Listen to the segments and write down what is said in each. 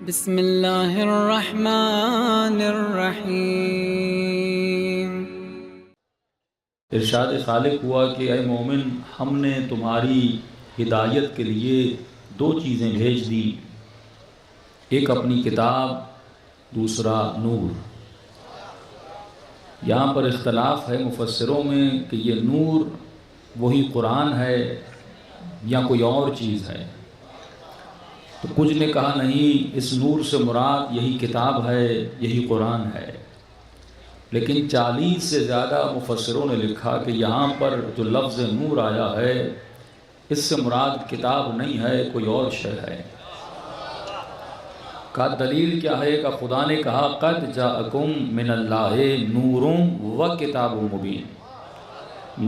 بسم اللہ الرحمن الرحیم۔ ارشاد خالق ہوا کہ اے مومن، ہم نے تمہاری ہدایت کے لیے دو چیزیں بھیج دی، ایک اپنی کتاب، دوسرا نور۔ یہاں پر اختلاف ہے مفسروں میں کہ یہ نور وہی قرآن ہے یا کوئی اور چیز ہے۔ تو کچھ نے کہا نہیں، اس نور سے مراد یہی کتاب ہے، یہی قرآن ہے۔ لیکن 40 سے زیادہ مفسروں نے لکھا کہ یہاں پر جو لفظ نور آیا ہے اس سے مراد کتاب نہیں ہے، کوئی اور شے ہے۔ کا دلیل کیا ہے کہ خدا نے کہا قد جاءکم من اللہ نور و کتاب مبین۔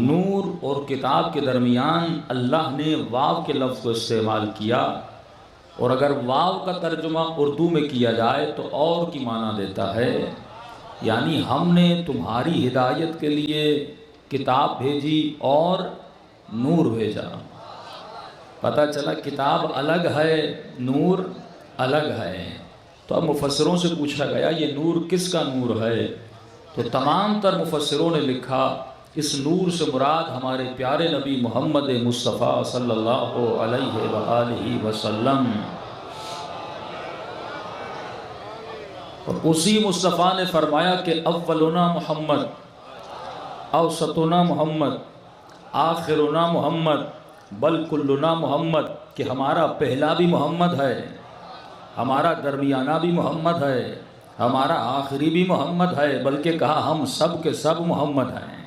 نور اور کتاب کے درمیان اللہ نے واو کے لفظ کو استعمال کیا، اور اگر واو کا ترجمہ اردو میں کیا جائے تو اور کی معنی دیتا ہے، یعنی ہم نے تمہاری ہدایت کے لیے کتاب بھیجی اور نور بھیجا۔ پتہ چلا کتاب الگ ہے، نور الگ ہے۔ تو اب مفسروں سے پوچھا گیا یہ نور کس کا نور ہے؟ تو تمام تر مفسروں نے لکھا اس نور سے مراد ہمارے پیارے نبی محمد مصطفیٰ صلی اللہ علیہ وآلہ وسلم، اور اسی مصطفیٰ نے فرمایا کہ اولنا محمد، اوسطنا محمد، آخرنا محمد، بل کلنا محمد، کہ ہمارا پہلا بھی محمد ہے، ہمارا درمیانہ بھی محمد ہے، ہمارا آخری بھی محمد ہے، بلکہ کہا ہم سب کے سب محمد ہیں۔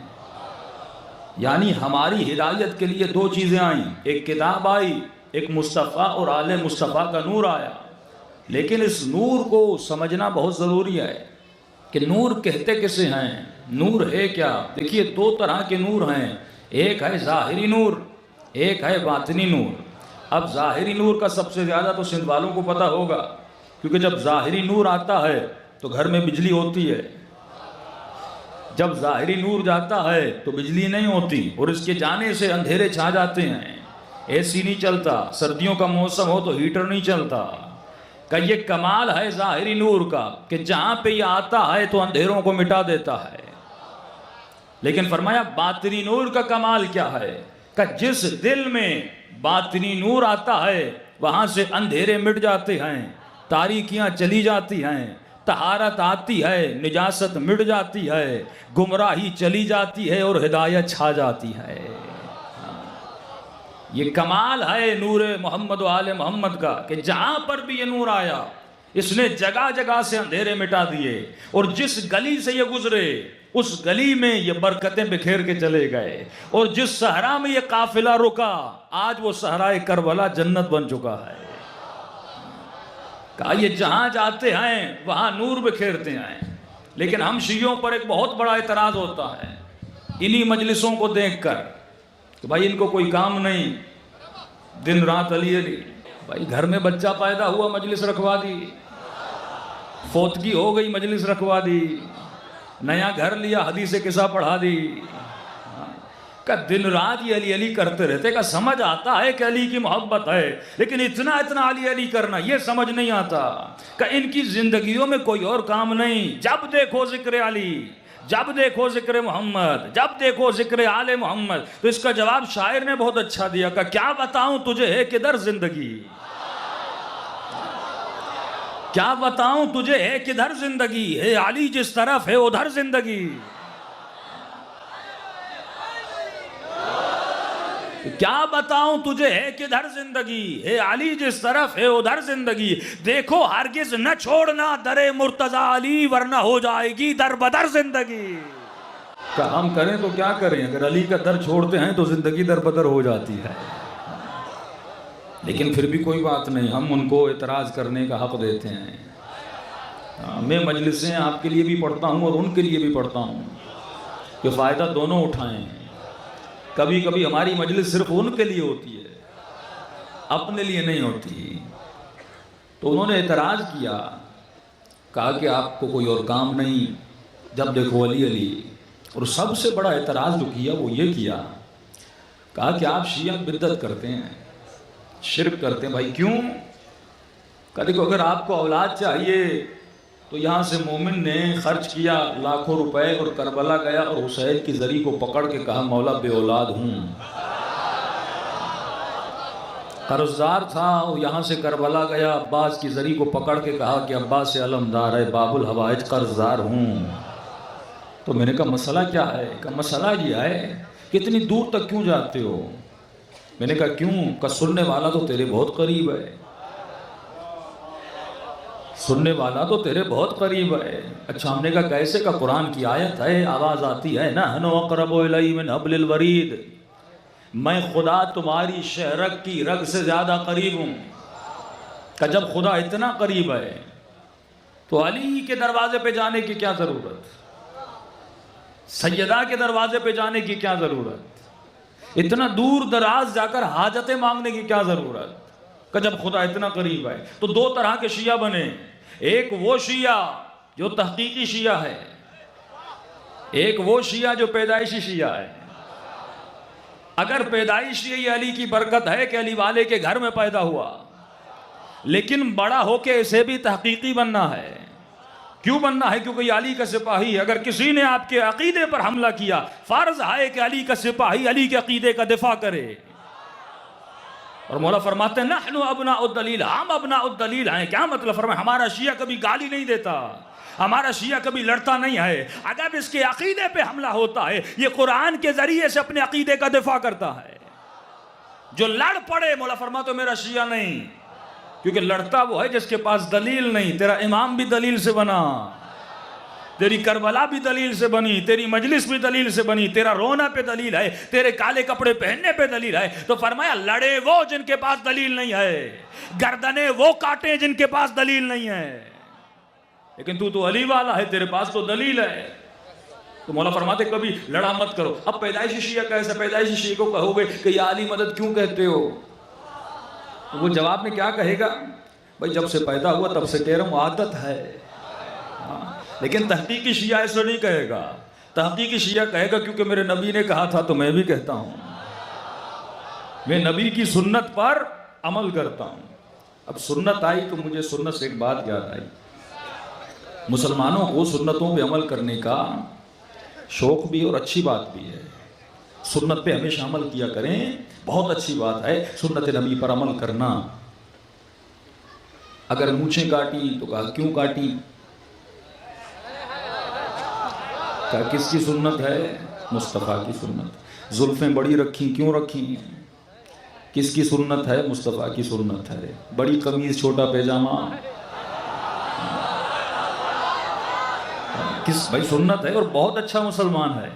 یعنی ہماری ہدایت کے لیے دو چیزیں آئیں، ایک کتاب آئی، ایک مصطفیٰ اور آل مصطفیٰ کا نور آیا۔ لیکن اس نور کو سمجھنا بہت ضروری ہے کہ نور کہتے کسے ہیں، نور ہے کیا؟ دیکھیے دو طرح کے نور ہیں، ایک ہے ظاہری نور، ایک ہے باطنی نور۔ اب ظاہری نور کا سب سے زیادہ تو سندھ والوں کو پتہ ہوگا، کیونکہ جب ظاہری نور آتا ہے تو گھر میں بجلی ہوتی ہے، جب ظاہری نور جاتا ہے تو بجلی نہیں ہوتی، اور اس کے جانے سے اندھیرے چھا جاتے ہیں، اے سی نہیں چلتا، سردیوں کا موسم ہو تو ہیٹر نہیں چلتا۔ کہ یہ کمال ہے ظاہری نور کا کہ جہاں پہ یہ آتا ہے تو اندھیروں کو مٹا دیتا ہے۔ لیکن فرمایا باطنی نور کا کمال کیا ہے؟ کہ جس دل میں باطنی نور آتا ہے وہاں سے اندھیرے مٹ جاتے ہیں، تاریکیاں چلی جاتی ہیں، طہارت آتی ہے، نجاست مٹ جاتی ہے، گمراہی چلی جاتی ہے اور ہدایت چھا جاتی ہے۔ یہ کمال ہے نور محمد و آل محمد کا کہ جہاں پر بھی یہ نور آیا اس نے جگہ جگہ سے اندھیرے مٹا دیے، اور جس گلی سے یہ گزرے اس گلی میں یہ برکتیں بکھیر کے چلے گئے، اور جس صحرا میں یہ قافلہ رکا آج وہ صحرائے کربلا جنت بن چکا ہے۔ کہا یہ جہاں جاتے ہیں وہاں نور بکھیرتے ہیں۔ لیکن ہم شیعوں پر ایک بہت بڑا اعتراض ہوتا ہے انہی مجلسوں کو دیکھ کر کہ بھائی ان کو کوئی کام نہیں، دن رات علی علی۔ بھائی گھر میں بچہ پیدا ہوا مجلس رکھوا دی، فوتگی ہو گئی مجلس رکھوا دی، نیا گھر لیا حدیث قصہ پڑھا دی۔ کہ دن رات یہ علی علی کرتے رہتے، کہ سمجھ آتا ہے کہ علی کی محبت ہے، لیکن اتنا علی علی کرنا یہ سمجھ نہیں آتا کہ ان کی زندگیوں میں کوئی اور کام نہیں، جب دیکھو ذکر علی، جب دیکھو ذکر محمد، جب دیکھو ذکر آل محمد۔ تو اس کا جواب شاعر نے بہت اچھا دیا کہ کیا بتاؤں تجھے ہے کدھر زندگی، کیا بتاؤں تجھے ہے کدھر زندگی، ہے علی جس طرف ہے ادھر زندگی۔ کیا بتاؤں تجھے ہے کدھر زندگی، ہے علی جس طرف ہے ادھر زندگی۔ دیکھو ہرگز نہ چھوڑنا در مرتضیٰ علی، ورنہ ہو جائے گی در بدر زندگی۔ کہ ہم کریں تو کیا کریں، اگر علی کا در چھوڑتے ہیں تو زندگی در بدر ہو جاتی ہے۔ لیکن پھر بھی کوئی بات نہیں، ہم ان کو اعتراض کرنے کا حق دیتے ہیں۔ میں مجلسیں آپ کے لیے بھی پڑھتا ہوں اور ان کے لیے بھی پڑھتا ہوں کہ فائدہ دونوں اٹھائیں۔ کبھی کبھی ہماری مجلس صرف ان کے لیے ہوتی ہے، اپنے لیے نہیں ہوتی۔ تو انہوں نے اعتراض کیا، کہا کہ آپ کو کوئی اور کام نہیں، جب دیکھو علی علی۔ اور سب سے بڑا اعتراض جو کیا وہ یہ کیا، کہا کہ آپ شیعہ بدعت کرتے ہیں، شرک کرتے ہیں۔ بھائی کیوں؟ کہ دیکھو اگر آپ کو اولاد چاہیے تو یہاں سے مومن نے خرچ کیا لاکھوں روپے اور کربلا گیا اور حسین کی زری کو پکڑ کے کہا مولا بے اولاد ہوں. قرضدار تھا وہ یہاں سے کربلا گیا، عباس کی زری کو پکڑ کے کہا کہ عباس سے علمدار ہے، باب الحوائج قرضدار ہوں. تو میں نے کہا مسئلہ کیا ہے؟ کہ مسئلہ یہ ہے کہ اتنی دور تک کیوں جاتے ہو؟ میں نے کہا کیوں؟ کہ سننے والا تو تیرے بہت قریب ہے، سننے والا تو تیرے بہت قریب ہے. اچھا ہم نے کہا کیسے؟ کا قرآن کی آیت ہے، آواز آتی ہے نحن اقرب الیہ من حبل الورید، میں خدا تمہاری شہرک کی رگ سے زیادہ قریب ہوں. کہ جب خدا اتنا قریب ہے تو علی کے دروازے پہ جانے کی کیا ضرورت؟ سیدہ کے دروازے پہ جانے کی کیا ضرورت؟ اتنا دور دراز جا کر حاجتیں مانگنے کی کیا ضرورت؟ کہ جب خدا اتنا قریب ہے. تو دو طرح کے شیعہ بنے، ایک وہ شیعہ جو تحقیقی شیعہ ہے، ایک وہ شیعہ جو پیدائشی شیعہ ہے. اگر پیدائشی یہ علی کی برکت ہے کہ علی والے کے گھر میں پیدا ہوا، لیکن بڑا ہو کے اسے بھی تحقیقی بننا ہے. کیوں بننا ہے؟ کیونکہ یہ علی کا سپاہی ہے. اگر کسی نے آپ کے عقیدے پر حملہ کیا، فرض ہے کہ علی کا سپاہی علی کے عقیدے کا دفاع کرے. اور مولا فرماتے ہیں نحن ابناء الدلیل، ہم ابناء الدلیل ہیں. کیا مطلب؟ فرمایا ہمارا شیعہ کبھی گالی نہیں دیتا، ہمارا شیعہ کبھی لڑتا نہیں ہے. اگر اس کے عقیدے پہ حملہ ہوتا ہے، یہ قرآن کے ذریعے سے اپنے عقیدے کا دفاع کرتا ہے. جو لڑ پڑے، مولا فرماتے میرا شیعہ نہیں، کیونکہ لڑتا وہ ہے جس کے پاس دلیل نہیں. تیرا امام بھی دلیل سے بنا، تیری کربلا بھی دلیل سے بنی، تیری مجلس بھی دلیل سے بنی، تیرا رونا پہ دلیل ہے، تیرے کالے کپڑے پہننے پہ دلیل ہے. تو فرمایا لڑے وہ جن کے پاس دلیل نہیں ہے، گردنیں وہ کاٹے جن کے پاس دلیل نہیں ہے. لیکن تو علی والا ہے، تیرے پاس تو دلیل ہے. تو مولا فرماتے کبھی لڑا مت کرو. اب پیدائشی شیعہ کیسے؟ پیدائشی شیعہ کو کہو گے کہ یا علی مدد کیوں کہتے ہو؟ وہ جواب میں کیا کہے گا؟ بھائی جب سے پیدا ہوا تب سے کہہ رہا ہوں، عادت ہے. لیکن تحقیقی شیعہ ایسا نہیں کہے گا. تحقیقی شیعہ کہے گا کیونکہ میرے نبی نے کہا تھا تو میں بھی کہتا ہوں، میں نبی کی سنت پر عمل کرتا ہوں. اب سنت آئی تو مجھے سنت سے ایک بات یاد آئی. مسلمانوں کو سنتوں پہ عمل کرنے کا شوق بھی اور اچھی بات بھی ہے. سنت پہ ہمیشہ عمل کیا کریں، بہت اچھی بات ہے سنت نبی پر عمل کرنا. اگر مونچھیں کاٹی تو کہا کیوں کاٹی؟ کہا کس کی سنت ہے؟ مصطفیٰ کی سنت. زلفیں بڑی رکھی کیوں رکھی؟ کس کی سنت ہے؟ مصطفیٰ کی سنت ہے. بڑی قمیض چھوٹا پیجامہ کس؟ بھائی سنت ہے. اور بہت اچھا مسلمان ہے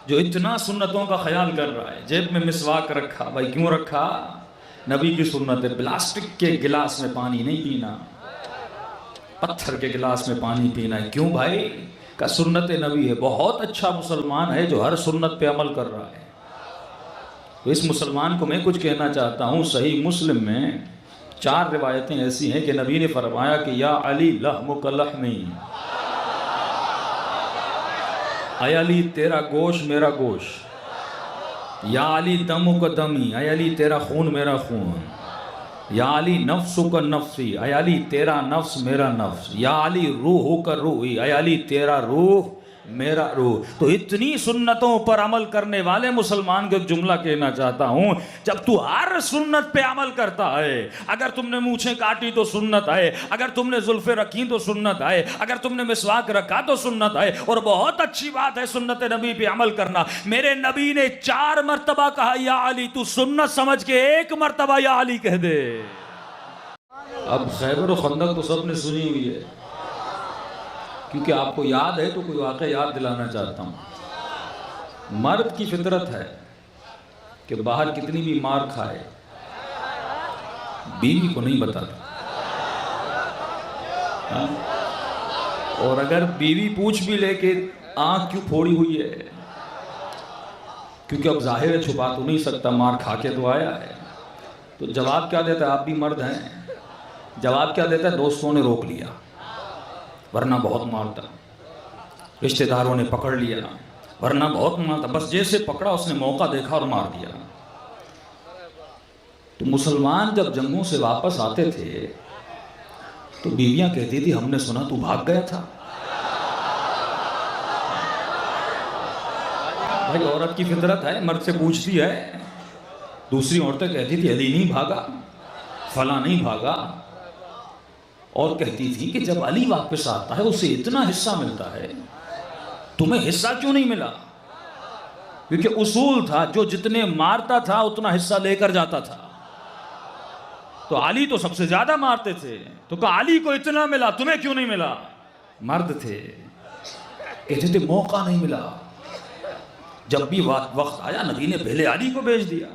جو اتنا سنتوں کا خیال کر رہا ہے. جیب میں مسواک رکھا، بھائی کیوں رکھا؟ نبی کی سنت ہے. پلاسٹک کے گلاس میں پانی نہیں پینا، پتھر کے گلاس میں پانی پینا ہے. کیوں بھائی؟ کہ سنت نبی ہے. بہت اچھا مسلمان ہے جو ہر سنت پہ عمل کر رہا ہے. تو اس مسلمان کو میں کچھ کہنا چاہتا ہوں. صحیح مسلم میں 4 روایتیں ایسی ہیں کہ نبی نے فرمایا کہ یا علی لحمک لحمی، اے علی تیرا گوشت میرا گوشت. یا علی دمک دمی، اے علی تیرا خون میرا خون. یا علی نفسک نفسی، اے علی تیرا نفس میرا نفس. یا علی روحک روحی، اے علی تیرا روح میرا روح. تو اتنی سنتوں پر عمل کرنے والے مسلمان کو ایک جملہ کہنا چاہتا ہوں. جب تو ہر سنت پہ عمل کرتا ہے، اگر تم نے مونچھیں کاٹی تو سنت ہے، اگر تم نے زلفیں رکھی تو سنت ہے، اگر تم نے مسواک رکھا تو سنت ہے. اور بہت اچھی بات ہے سنت نبی پہ عمل کرنا. میرے نبی نے 4 مرتبہ کہا یا علی، تو سنت سمجھ کے 1 مرتبہ یا علی کہہ دے. اب خیبر و خندق تو سب نے سنی ہوئی ہے، کیونکہ آپ کو یاد ہے تو کوئی واقعہ یاد دلانا چاہتا ہوں. مرد کی فطرت ہے کہ باہر کتنی بھی مار کھائے بیوی کو نہیں بتاتا. اور اگر بیوی پوچھ بھی لے کہ آنکھ کیوں پھوڑی ہوئی ہے، کیونکہ اب ظاہر ہے چھپا تو نہیں سکتا، مار کھا کے تو آیا ہے. تو جواب کیا دیتا ہے؟ آپ بھی مرد ہیں. جواب کیا دیتا ہے؟ دوستوں نے روک لیا ورنہ بہت مارتا، رشتہ داروں نے پکڑ لیا ورنہ بہت مارتا. بس جیسے پکڑا اس نے موقع دیکھا اور مار دیا. تو مسلمان جب جنگوں سے واپس آتے تھے تو بیویاں کہتی تھی ہم نے سنا تو بھاگ گیا تھا. بھائی عورت کی فطرت ہے، مرد سے پوچھتی ہے. دوسری عورتیں کہتی تھی علی نہیں بھاگا، فلاں نہیں بھاگا. اور کہتی تھی کہ جب علی واپس آتا ہے اسے اتنا حصہ ملتا ہے، تمہیں حصہ کیوں نہیں ملا؟ کیونکہ اصول تھا جو جتنے مارتا تھا اتنا حصہ لے کر جاتا تھا. تو علی تو سب سے زیادہ مارتے تھے، تو کہا علی کو اتنا ملا تمہیں کیوں نہیں ملا؟ مرد تھے، کہتے تھے موقع نہیں ملا. جب بھی وقت آیا نبی نے پہلے علی کو بھیج دیا،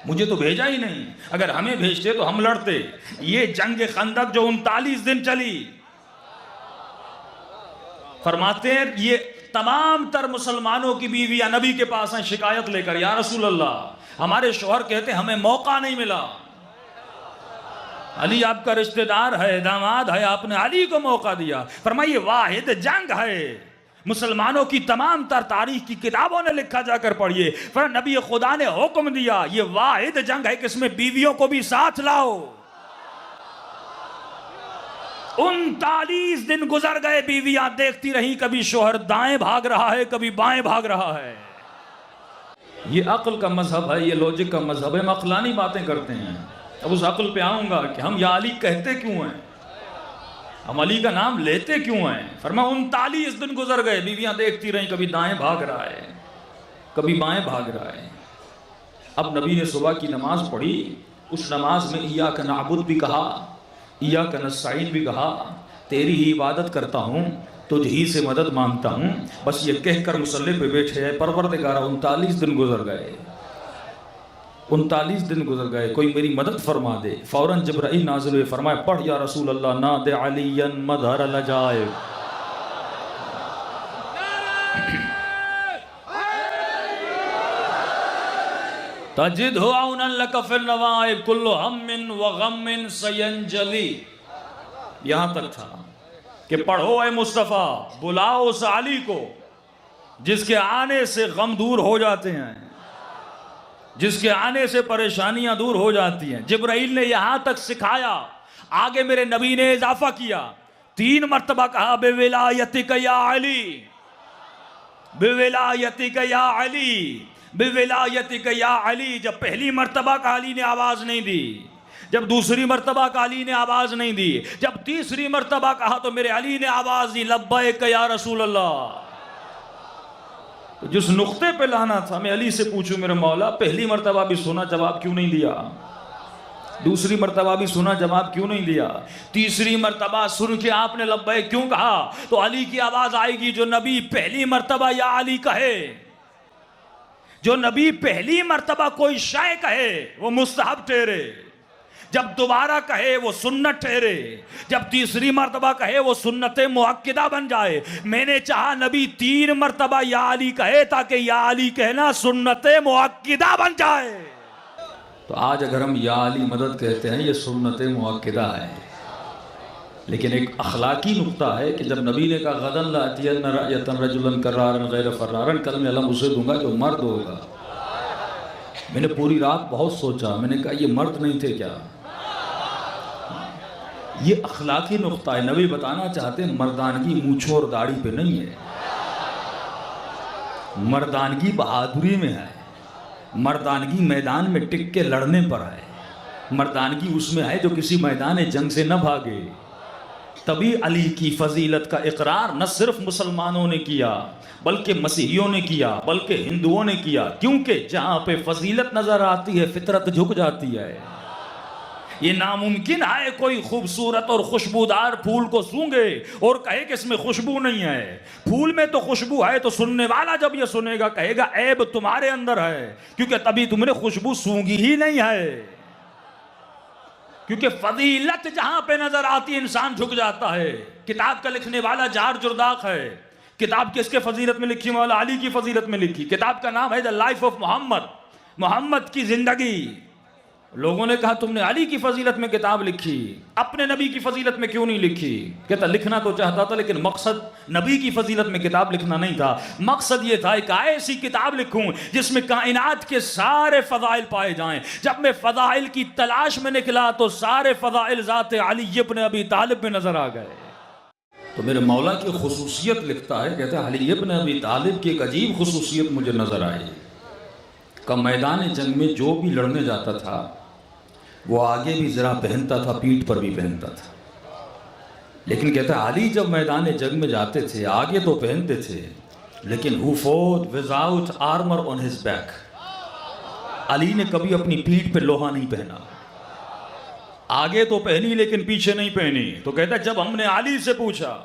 مجھے تو بھیجا ہی نہیں. اگر ہمیں بھیجتے تو ہم لڑتے. یہ جنگ خندق جو 39 دن چلی، فرماتے ہیں یہ تمام تر مسلمانوں کی بیویاں نبی کے پاس ہیں شکایت لے کر، یا رسول اللہ ہمارے شوہر کہتے ہمیں موقع نہیں ملا. علی آپ کا رشتہ دار ہے، داماد ہے، آپ نے علی کو موقع دیا. فرمائیے واحد جنگ ہے، مسلمانوں کی تمام تر تاریخ کی کتابوں نے لکھا جا کر پڑھیے. فرمایا نبی خدا نے حکم دیا یہ واحد جنگ ہے کہ اس میں بیویوں کو بھی ساتھ لاؤ. 39 دن گزر گئے، بیویاں دیکھتی رہیں، کبھی شوہر دائیں بھاگ رہا ہے کبھی بائیں بھاگ رہا ہے. یہ عقل کا مذہب ہے، یہ لوجک کا مذہب ہے. ہم عقلانی باتیں کرتے ہیں. اب اس عقل پہ آؤں گا کہ ہم یا علی کہتے کیوں ہیں، ہم علی کا نام لیتے کیوں ہیں. فرمایا 39 دن گزر گئے، بیویاں دیکھتی رہیں، کبھی دائیں بھاگ رہا ہے کبھی بائیں بھاگ رہا ہے. اب نبی نے صبح کی نماز پڑھی، اس نماز میں ایاک نعبد بھی کہا، ایاک نستعین بھی کہا. تیری ہی عبادت کرتا ہوں، تجھ ہی سے مدد مانگتا ہوں. بس یہ کہہ کر مصلی پہ بیٹھے ہیں. پروردگارا 39 دن گزر گئے، 39 دن گزر گئے، کوئی میری مدد فرما دے. فوراً جبرائیل نازل ہوئے، فرمایا پڑھ یا رسول اللہ ناد علی مظہر العجائب. تجدہ عونا لک فی النوائب کل ہم و غم سینجلی. یہاں تک تھا کہ پڑھو اے مصطفیٰ، بلاؤ اس علی کو جس کے آنے سے غم دور ہو جاتے ہیں، جس کے آنے سے پریشانیاں دور ہو جاتی ہیں. جبرائیل نے یہاں تک سکھایا. آگے میرے نبی نے اضافہ کیا، 3 مرتبہ کہا بے ولایتک یا علی، بے ولایتک یا علی، بے ولایتک یا علی. جب پہلی مرتبہ کا علی نے آواز نہیں دی، جب دوسری مرتبہ کا علی نے آواز نہیں دی، جب تیسری مرتبہ کہا تو میرے علی نے آواز دی لبیک یا رسول اللہ. تو جس نقطے پہ لانا تھا میں علی سے پوچھوں میرے مولا پہلی مرتبہ بھی سنا جواب کیوں نہیں دیا، دوسری مرتبہ بھی سنا جواب کیوں نہیں دیا، تیسری مرتبہ سن کے آپ نے لبیک کیوں کہا؟ تو علی کی آواز آئے گی. جو نبی پہلی مرتبہ یا علی کہے، جو نبی پہلی مرتبہ کوئی شے کہے وہ مستحب ٹھہرے، جب دوبارہ کہے وہ سنت ٹھہرے، جب تیسری مرتبہ کہے وہ سنت مؤکدہ بن جائے. میں نے چاہا نبی 3 مرتبہ یا علی کہے تاکہ یا علی کہنا سنت مؤکدہ بن جائے. تو آج اگر ہم یا علی مدد کہتے ہیں یہ سنت مؤکدہ ہے. لیکن ایک اخلاقی نقطہ ہے کہ جب نبی نے کہا غدن لآتین رأیتا رجلا کرارا غیر فرارا، کل میں علم اسے دوں گا جو مرد ہوگا. میں نے پوری رات بہت سوچا، میں نے کہا یہ مرد نہیں تھے کیا؟ یہ اخلاقی نقطہ ہے. نبی بتانا چاہتے ہیں مردانگی مونچھوں اور داڑھی پہ نہیں ہے، مردانگی بہادری میں ہے، مردانگی میدان میں ٹک کے لڑنے پر ہے، مردانگی اس میں ہے جو کسی میدان جنگ سے نہ بھاگے. تبھی علی کی فضیلت کا اقرار نہ صرف مسلمانوں نے کیا بلکہ مسیحیوں نے کیا، بلکہ ہندوؤں نے کیا. کیونکہ جہاں پہ فضیلت نظر آتی ہے فطرت جھک جاتی ہے. یہ ناممکن ہے کوئی خوبصورت اور خوشبودار پھول کو سونگے اور کہے کہ اس میں خوشبو نہیں ہے. پھول میں تو خوشبو ہے، تو سننے والا جب یہ سنے گا کہے گا عیب تمہارے اندر ہے، کیونکہ تبھی تم نے خوشبو سونگی ہی نہیں ہے. کیونکہ فضیلت جہاں پہ نظر آتی انسان جھک جاتا ہے. کتاب کا لکھنے والا جار جرداق ہے. کتاب کس کے فضیلت میں لکھی؟ مولا علی کی فضیلت میں لکھی. کتاب کا نام ہے دا لائف آف محمد، محمد کی زندگی. لوگوں نے کہا تم نے علی کی فضیلت میں کتاب لکھی، اپنے نبی کی فضیلت میں کیوں نہیں لکھی؟ کہتا لکھنا تو چاہتا تھا لیکن مقصد نبی کی فضیلت میں کتاب لکھنا نہیں تھا، مقصد یہ تھا ایک ایسی کتاب لکھوں جس میں کائنات کے سارے فضائل پائے جائیں۔ جب میں فضائل کی تلاش میں نکلا تو سارے فضائل ذات علی ابن ابی طالب میں نظر آ گئے۔ تو میرے مولا کی خصوصیت لکھتا ہے، کہتا ہے علی ابن ابی طالب کی ایک عجیب خصوصیت مجھے نظر آئی کہ میدان جنگ میں جو بھی لڑنے جاتا تھا وہ آگے بھی ذرا پہنتا تھا، پیٹھ پر بھی پہنتا تھا، لیکن کہتا ہے علی جب میدان جنگ میں جاتے تھے آگے تو پہنتے تھے لیکن who fought without armor on his back، علی نے کبھی اپنی پیٹھ پہ لوہا نہیں پہنا، آگے تو پہنی لیکن پیچھے نہیں پہنی۔ تو کہتا ہے جب ہم نے علی سے پوچھا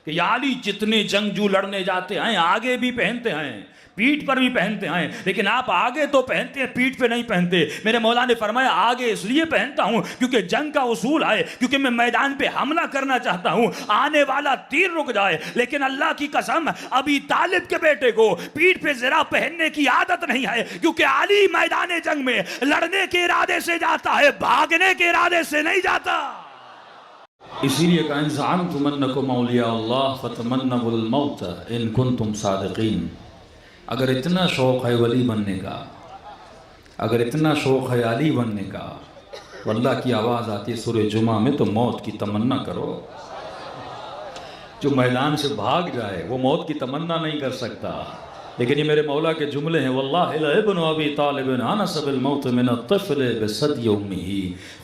کہ یا علی جتنے جنگجو لڑنے جاتے ہیں آگے بھی پہنتے ہیں پیٹھ پر بھی پہنتے ہیں لیکن آپ آگے تو پہنتے ہیں پیٹھ پہ نہیں پہنتے، میرے مولا نے فرمایا آگے اس لیے پہنتا ہوں کیونکہ جنگ کا اصول ہے، کیونکہ میں میدان پہ حملہ کرنا چاہتا ہوں، آنے والا تیر رک جائے، لیکن اللہ کی قسم ابی طالب کے بیٹے کو پیٹھ پہ زرہ پہننے کی عادت نہیں ہے، کیونکہ علی میدان جنگ میں لڑنے کے ارادے سے جاتا ہے، بھاگنے کے ارادے سے نہیں جاتا۔ اسی لیے کہ ان زعمتم انکم اولیاء اللہ فتمنوا الموت ان کنتم صادقین۔ اگر اتنا شوق ہے ولی بننے کا، اگر اتنا شوق ہے علی بننے کا، واللہ کی آواز آتی ہے سورہ جمعہ میں تو موت کی تمنا کرو۔ جو میدان سے بھاگ جائے وہ موت کی تمنا نہیں کر سکتا، لیکن یہ میرے مولا کے جملے ہیں واللہ لابن ابی طالب انس بالموت من الطفل بثدی امہ،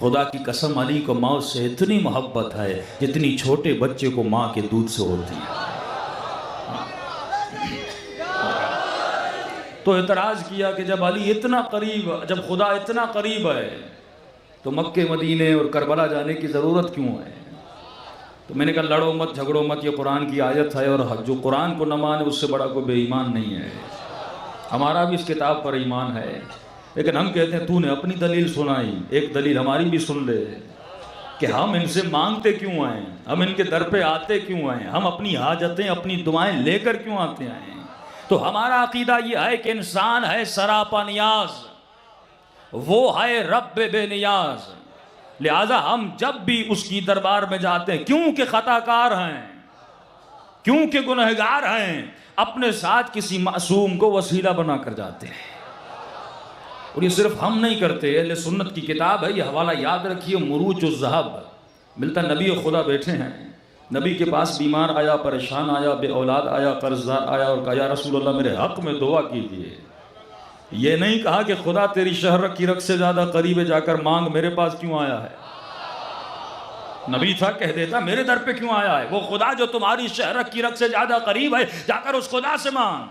خدا کی قسم علی کو موت سے اتنی محبت ہے جتنی چھوٹے بچے کو ماں کے دودھ سے ہوتی ہے۔ تو اعتراض کیا کہ جب علی اتنا قریب، جب خدا اتنا قریب ہے تو مکے مدینے اور کربلا جانے کی ضرورت کیوں ہے؟ تو میں نے کہا لڑو مت جھگڑو مت، یہ قرآن کی آیت ہے اور جو قرآن کو نہ مانے اس سے بڑا کوئی بے ایمان نہیں ہے۔ ہمارا بھی اس کتاب پر ایمان ہے، لیکن ہم کہتے ہیں تو نے اپنی دلیل سنائی، ایک دلیل ہماری بھی سن لے کہ ہم ان سے مانگتے کیوں آئیں، ہم ان کے در پہ آتے کیوں آئیں، ہم اپنی حاجتیں اپنی دعائیں لے کر کیوں آتے ہیں۔ تو ہمارا عقیدہ یہ ہے کہ انسان ہے سراپا نیاز، وہ ہے رب بے نیاز، لہذا ہم جب بھی اس کی دربار میں جاتے ہیں کیونکہ خطا کار ہیں، کیونکہ گنہگار ہیں، اپنے ساتھ کسی معصوم کو وسیلہ بنا کر جاتے ہیں۔ اور یہ صرف ہم نہیں کرتے، اہل سنت کی کتاب ہے، یہ حوالہ یاد رکھیے، مروج الذہب ملتا، نبی خدا بیٹھے ہیں، نبی کے پاس بیمار آیا، پریشان آیا، بے اولاد آیا، قرضدار آیا اور کہا یا رسول اللہ میرے حق میں دعا کیجیے۔ یہ نہیں کہا کہ خدا تیری شہرت کی رگ سے زیادہ قریب ہے، جا کر مانگ، میرے پاس کیوں آیا ہے؟ نبی تھا کہہ دیتا میرے در پہ کیوں آیا ہے؟ وہ خدا جو تمہاری شہرت کی رگ سے زیادہ قریب ہے جا کر اس خدا سے مانگ۔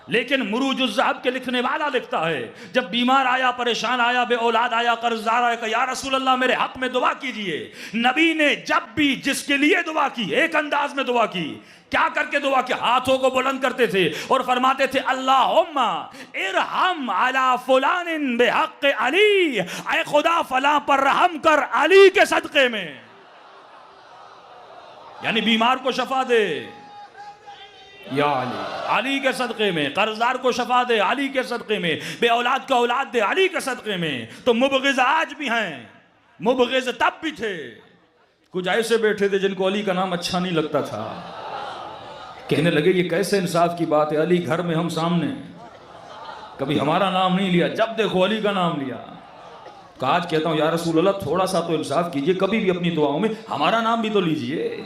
لیکن مروج الذہب کے لکھنے والا لکھتا ہے جب بیمار آیا، پریشان آیا، بے اولاد آیا، قرضدار آیا کہ یا رسول اللہ میرے حق میں دعا کیجئے۔ نبی نے جب بھی جس کے لیے دعا کی ایک انداز میں دعا کی، کیا کر کے دعا کی؟ ہاتھوں کو بلند کرتے تھے اور فرماتے تھے اللہم ارحم علی فلان بحق علی، اے خدا فلاں پر رحم کر علی کے صدقے میں، یعنی بیمار کو شفا دے یا علی، علی کے صدقے میں، قرضدار کو شفا دے علی کے صدقے میں، بے اولاد کو اولاد دے علی کے صدقے میں۔ تو مبغض آج بھی ہیں، مبغض تب بھی تھے، کچھ ایسے بیٹھے تھے جن کو علی کا نام اچھا نہیں لگتا تھا، کہنے لگے یہ کیسے انصاف کی بات ہے، علی گھر میں ہم سامنے، کبھی ہمارا نام نہیں لیا، جب دیکھو علی کا نام لیا۔ کہ آج کہتا ہوں یا رسول اللہ تھوڑا سا تو انصاف کیجئے، کبھی بھی اپنی دعاؤں میں ہمارا نام بھی تو لیجئے۔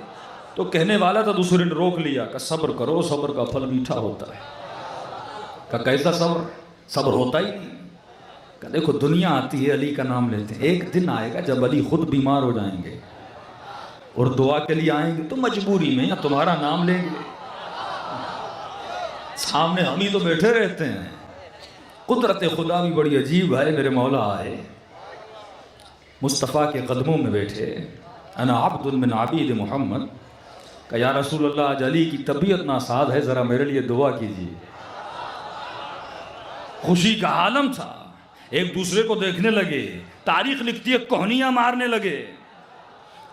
تو کہنے والا تھا، دوسرے نے روک لیا کہ صبر کرو، صبر کا پھل میٹھا ہوتا ہے۔ کہ کیسا صبر؟ صبر ہوتا ہی نہیں۔ کہ دیکھو دنیا آتی ہے، علی کا نام لیتے ہیں، ایک دن آئے گا جب علی خود بیمار ہو جائیں گے اور دعا کے لیے آئیں گے تو مجبوری میں یا تمہارا نام لیں گے، سامنے ہم ہی تو بیٹھے رہتے ہیں۔ قدرت خدا بھی بڑی عجیب ہے، میرے مولا آئے مصطفیٰ کے قدموں میں بیٹھے، انا عبد من عبید محمد، کہ یا رسول اللہ آج علی کی طبیعت ناساز ہے، ذرا میرے لیے دعا کیجیے۔ خوشی کا عالم تھا، ایک دوسرے کو دیکھنے لگے، تاریخ لکھتی ہے کہنیاں مارنے لگے،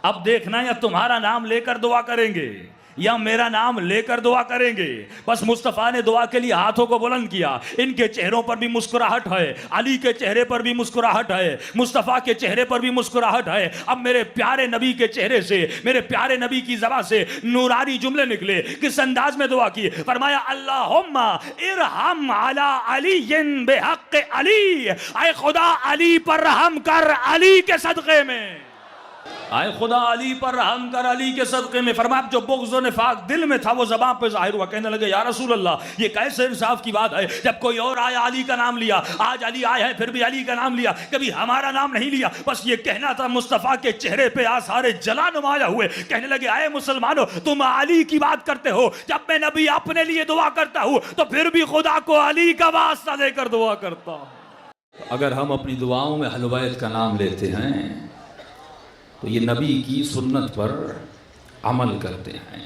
اب دیکھنا یا تمہارا نام لے کر دعا کریں گے یا میرا نام لے کر دعا کریں گے؟ بس مصطفیٰ نے دعا کے لیے ہاتھوں کو بلند کیا. ان کے چہروں پر بھی مسکراہٹ ہے, علی کے چہرے پر بھی مسکراہٹ ہے, مصطفیٰ کے چہرے پر بھی مسکراہٹ ہے. اب میرے پیارے نبی کے چہرے سے, میرے پیارے نبی کی زبان سے نورانی جملے نکلے. کس انداز میں دعا کی؟ فرمایا اللہم ارحم علی علی بحق علی, اے خدا علی پر رحم کر علی کے صدقے میں, آئے خدا علی پر رحم کر علی کے صدقے میں. فرمایا جو بغض و نفاق دل میں تھا وہ زبان پہ ظاہر ہوا. کہنے لگے یا رسول اللہ یہ کیسے انصاف کی بات ہے, جب کوئی اور آیا علی کا نام لیا, آج علی آئے ہیں پھر بھی علی کا نام لیا, کبھی ہمارا نام نہیں لیا. بس یہ کہنا تھا. مصطفیٰ کے چہرے پہ آثار جلا نمایاں ہوئے. کہنے لگے اے مسلمانوں تم علی کی بات کرتے ہو, جب میں نبی اپنے لیے دعا کرتا ہوں تو پھر بھی خدا کو علی کا واسطہ دے کر دعا کرتا ہوں. اگر ہم اپنی دعاؤں میں اہل بیت کا نام لیتے ہیں تو یہ نبی کی سنت پر عمل کرتے ہیں.